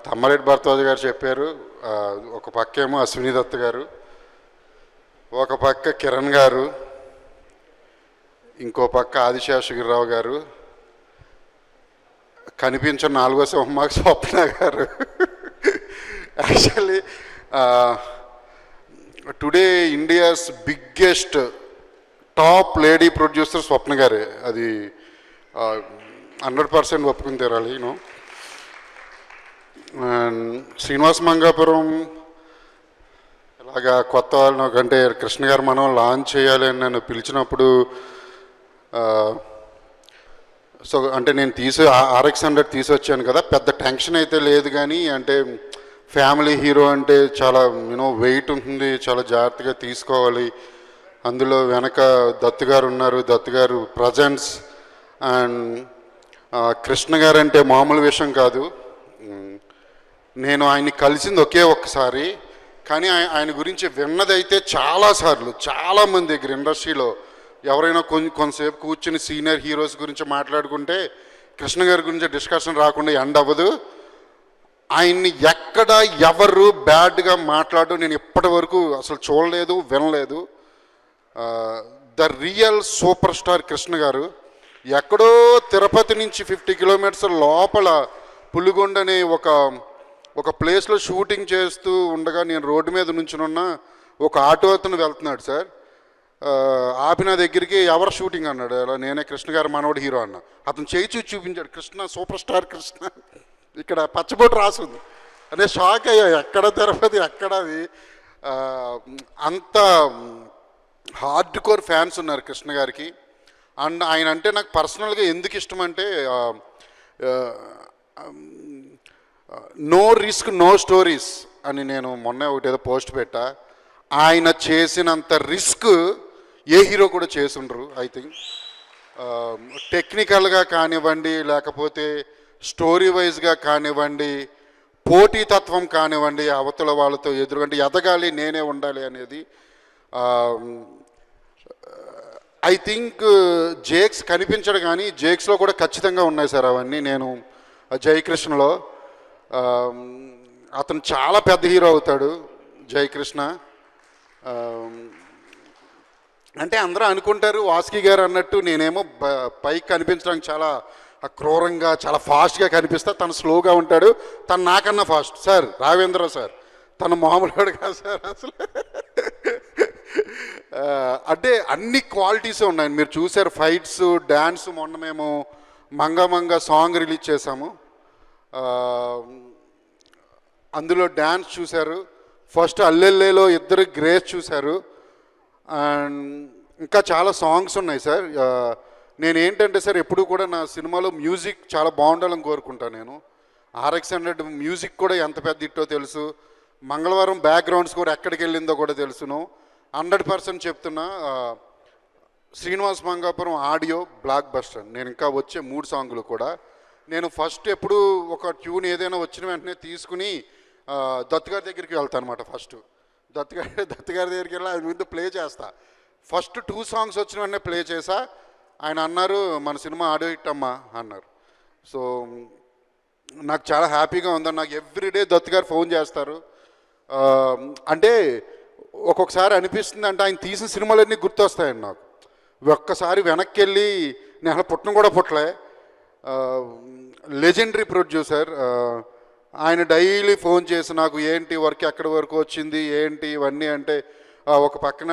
తమ్మారెడ్డి భరద్వాజ్ గారు చెప్పారు. ఒక పక్కేమో అశ్విని దత్ గారు, ఒక పక్క కిరణ్ గారు, ఇంకో పక్క ఆదిశేషగిరిరావు గారు, కనిపించిన నాలుగో సింహమాకు స్వప్న గారు. Actually today India's biggest top lady producer Swapna గారే. అది 100% ఒప్పుకుని తీరాలి. యూనో, శ్రీనివాస్ మంగాపురం ఇలాగా కొత్త వాళ్ళను కంటే కృష్ణ గారు మనం లాంచ్ చేయాలి అని నన్ను పిలిచినప్పుడు, సో అంటే నేను RX100 తీసుకొచ్చాను కదా, పెద్ద టెన్షన్ అయితే లేదు. కానీ అంటే ఫ్యామిలీ హీరో అంటే చాలా వెయిట్ ఉంటుంది, చాలా జాగ్రత్తగా తీసుకోవాలి. అందులో వెనక దత్తు గారు ఉన్నారు, దత్తు గారు ప్రజెన్స్. అండ్ కృష్ణ గారు అంటే మామూలు విషయం కాదు. నేను ఆయన్ని కలిసింది ఒకే ఒక్కసారి, కానీ ఆయన గురించి విన్నదైతే చాలాసార్లు చాలామంది దగ్గర ఇండస్ట్రీలో ఎవరైనా కొంతసేపు కూర్చుని సీనియర్ హీరోస్ గురించి మాట్లాడుకుంటే కృష్ణ గారి గురించి డిస్కషన్ రాకుండా ఎండ్ అవ్వదు. ఆయన్ని ఎక్కడ ఎవరు బ్యాడ్గా మాట్లాడడం నేను ఇప్పటి వరకు అసలు చూడలేదు, వినలేదు. The real super star Krishna గారు. ఎక్కడో తిరుపతి నుంచి 50 కిలోమీటర్స్ లోపల పులిగొండ అనే ఒక ప్లేస్లో షూటింగ్ చేస్తూ ఉండగా నేను రోడ్డు మీద నుంచునున్న ఒక ఆటో అతను వెళ్తున్నాడు సార్. ఆపి నా దగ్గరికి ఎవరు షూటింగ్ అన్నాడు. అలా నేనే కృష్ణ గారు మనోడు హీరో అన్న. అతను చేయి చూపించాడు, కృష్ణ సూపర్ స్టార్ కృష్ణ, ఇక్కడ పచ్చబొట్టు రాసుంది. అనే షాక్ అయ్యా, ఎక్కడ తిరుపతి ఎక్కడ అది. అంత హార్డ్ కోర్ ఫ్యాన్స్ ఉన్నారు కృష్ణ గారికి. అండ్ ఆయన అంటే నాకు పర్సనల్గా ఎందుకు ఇష్టం అంటే, నో రిస్క్ నో స్టోరీస్ అని నేను మొన్న ఒకటి ఏదో పోస్ట్ పెట్టా. ఆయన చేసినంత రిస్క్ ఏ హీరో కూడా చేసుండ్రు. ఐ థింక్ టెక్నికల్గా కానివ్వండి, లేకపోతే స్టోరీ వైజ్గా కానివ్వండి, పోటీతత్వం కానివ్వండి, అవతల వాళ్ళతో ఎదురుగంటే ఎదగాలి, నేనే ఉండాలి అనేది. ఐ థింక్ జేక్స్ కనిపించడు, కానీ జేక్స్లో కూడా ఖచ్చితంగా ఉన్నాయి సార్ అవన్నీ. నేను జయకృష్ణలో అతను చాలా పెద్ద హీరో అవుతాడు జయకృష్ణ. అంటే అందరూ అనుకుంటారు వాసుకి గారు అన్నట్టు నేనేమో పైకి కనిపించడానికి చాలా క్రూరంగా చాలా ఫాస్ట్గా కనిపిస్తా, తను స్లోగా ఉంటాడు. తను నాకన్నా ఫాస్ట్ సార్. రావేంద్ర సార్ తను మామూలుడు కాదు సార్ అసలు. అంటే అన్ని క్వాలిటీస్ ఉన్నాయి. మీరు చూసారు ఫైట్స్, డ్యాన్స్. మొన్న మేము మంగ సాంగ్ రిలీజ్ చేశాము, అందులో డ్యాన్స్ చూశారు. ఫస్ట్ అల్లెల్లేలో ఇద్దరు గ్రేస్ చూశారు. అండ్ ఇంకా చాలా సాంగ్స్ ఉన్నాయి సార్. నేనేంటంటే సార్ ఎప్పుడు కూడా నా సినిమాలో మ్యూజిక్ చాలా బాగుండాలని కోరుకుంటాను. నేను RX100 మ్యూజిక్ కూడా ఎంత పెద్ద ఇట్టో తెలుసు, మంగళవారం బ్యాక్గ్రౌండ్స్ కూడా ఎక్కడికి వెళ్ళిందో కూడా తెలుసును. 100% చెప్తున్నా, Srinivas Mangapuram audio block buster. నేను ఇంకా వచ్చే 3 సాంగులు కూడా నేను ఫస్ట్ ఎప్పుడు ఒక ట్యూన్ ఏదైనా వచ్చిన వెంటనే తీసుకుని దత్తు గారి దగ్గరికి వెళ్తాను అనమాట. ఫస్ట్ దత్తు గారి దగ్గరికి వెళ్ళి ఆయన ముందు ప్లే చేస్తా. ఫస్ట్ 2 సాంగ్స్ వచ్చిన వెంటనే ప్లే చేసా. ఆయన అన్నారు మన సినిమా ఆడియో హిట్ అమ్మా అన్నారు. సో నాకు చాలా హ్యాపీగా ఉందని. నాకు ఎవ్రీడే దత్తు గారు ఫోన్ చేస్తారు. అంటే ఒక్కొక్కసారి అనిపిస్తుంది, అంటే ఆయన తీసిన సినిమాలన్నీ గుర్తొస్తాయండి నాకు. ఒక్కసారి వెనక్కి వెళ్ళి నేను అసలు పుట్టడం కూడా పుట్టలే. Legendary producer. ఆయన డైలీ ఫోన్ చేసి నాకు ఏంటి వర్క్ ఎక్కడి వరకు వచ్చింది ఏంటి ఇవన్నీ. అంటే ఒక పక్కన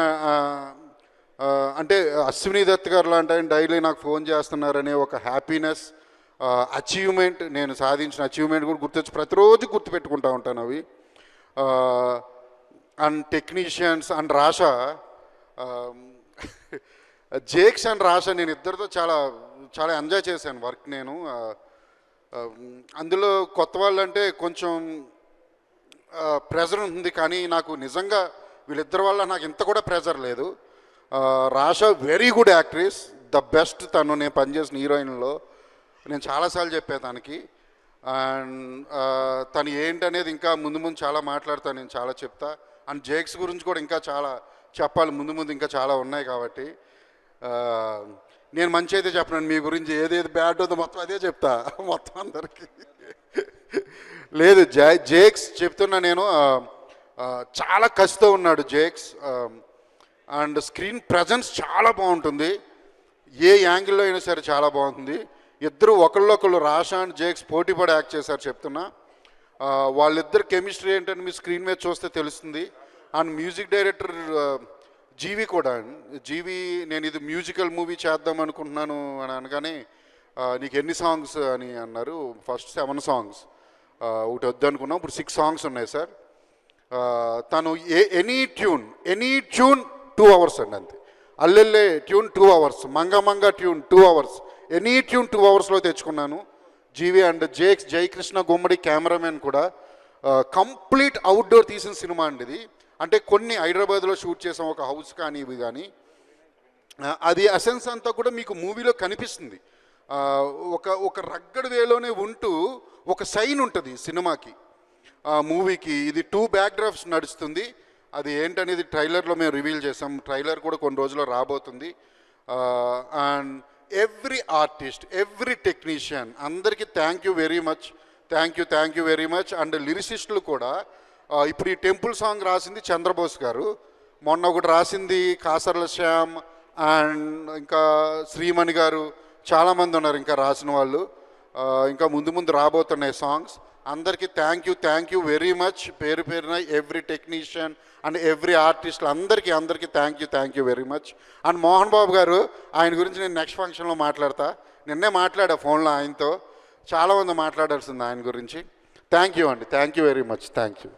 అంటే అశ్విని దత్ గారు లాంటి ఆయన డైలీ నాకు ఫోన్ చేస్తున్నారనే ఒక హ్యాపీనెస్, అచీవ్మెంట్, నేను సాధించిన అచీవ్మెంట్ కూడా గుర్తొచ్చి ప్రతిరోజు గుర్తుపెట్టుకుంటూ ఉంటాను అవి. And technicians and Rasha, Jakes and Rasha, నేను ఇద్దరితో చాలా చాలా ఎంజాయ్ చేశాను వర్క్. నేను అందులో కొత్త వాళ్ళు అంటే కొంచెం ప్రెజర్ ఉంటుంది, కానీ నాకు నిజంగా వీళ్ళిద్దరి వల్ల నాకు ఇంత కూడా ప్రెజర్ లేదు. Rasha very good actress, the best. తను నేను పనిచేసిన హీరోయిన్లో నేను చాలాసార్లు చెప్పాను తనకి. అండ్ తను ఏంటనేది ఇంకా ముందు చాలా మాట్లాడతాను, నేను చాలా చెప్తా. అండ్ జేక్స్ గురించి కూడా ఇంకా చాలా చెప్పాలి, ముందు ఇంకా చాలా ఉన్నాయి. కాబట్టి నేను మంచి అయితే చెప్పను, మీ గురించి ఏదేది బ్యాడ్ ఉందో మొత్తం అదే చెప్తా మొత్తం అందరికీ. లేదు జేక్స్ చెప్తున్నా నేను, చాలా కసితో ఉన్నాడు జేక్స్. అండ్ స్క్రీన్ ప్రజెన్స్ చాలా బాగుంటుంది, ఏ యాంగిల్లో అయినా సరే చాలా బాగుంటుంది. ఇద్దరు ఒకళ్ళొకళ్ళు రాషా అండ్ జేక్స్ పోటీ పడి యాక్ట్ చేశారు చెప్తున్నా. వాళ్ళిద్దరు కెమిస్ట్రీ ఏంటని మీ స్క్రీన్ మీద చూస్తే తెలుస్తుంది. అండ్ మ్యూజిక్ డైరెక్టర్ జీవి కూడా. జీవి నేను ఇది మ్యూజికల్ మూవీ చేద్దాం అనుకుంటున్నాను అని అనగానే నీకు ఎన్ని సాంగ్స్ అని అన్నారు. ఫస్ట్ 7 సాంగ్స్, ఒకటి వద్దనుకున్నాం, ఇప్పుడు 6 సాంగ్స్ ఉన్నాయి సార్. తను ఎనీ ట్యూన్ 2 అవర్స్ అండి అంతే. అల్లెల్లే ట్యూన్ 2 అవర్స్, మంగ ట్యూన్ 2 అవర్స్, ఎనీ ట్యూన్ 2 అవర్స్లో తెచ్చుకున్నాను. జీవి అండ్ జేక్స్ జయకృష్ణ గుమ్మడి కెమెరామెన్ కూడా. కంప్లీట్ అవుట్డోర్ తీసిన సినిమా అండి ఇది. అంటే కొన్ని హైదరాబాద్లో షూట్ చేసాం, ఒక హౌస్ కానీ ఇవి కానీ, అది అసెన్స్ అంతా కూడా మీకు మూవీలో కనిపిస్తుంది. ఒక రగ్గడ్ వేలోనే ఉంటూ ఒక సైన్ ఉంటుంది సినిమాకి, మూవీకి. ఇది 2 బ్యాక్డ్రాప్స్ నడుస్తుంది. అది ఏంటనేది ట్రైలర్లో మేము రివీల్ చేసాం. ట్రైలర్ కూడా కొన్ని రోజుల్లో రాబోతుంది. And every artist, every technician, అందరికీ thank you very much. And లిరిసిస్టులు కూడా. ఇప్పుడు ఈ టెంపుల్ సాంగ్ రాసింది చంద్రబోస్ గారు, మొన్న ఒకటి రాసింది కాసర్ల శ్యామ్, అండ్ ఇంకా శ్రీమణి గారు, చాలామంది ఉన్నారు ఇంకా రాసిన వాళ్ళు. ఇంకా ముందు రాబోతున్నాయి సాంగ్స్. అందరికీ థ్యాంక్ యూ వెరీ మచ్, పేరు పేరున every technician and every artist అందరికీ thank you very much. And Mohan Babu గారు, ఆయన గురించి నేను నెక్స్ట్ ఫంక్షన్లో మాట్లాడతా. నిన్నే మాట్లాడా ఫోన్లో ఆయనతో, చాలామంది మాట్లాడాల్సింది ఆయన గురించి. థ్యాంక్ యూ అండి, thank you very much, thank you.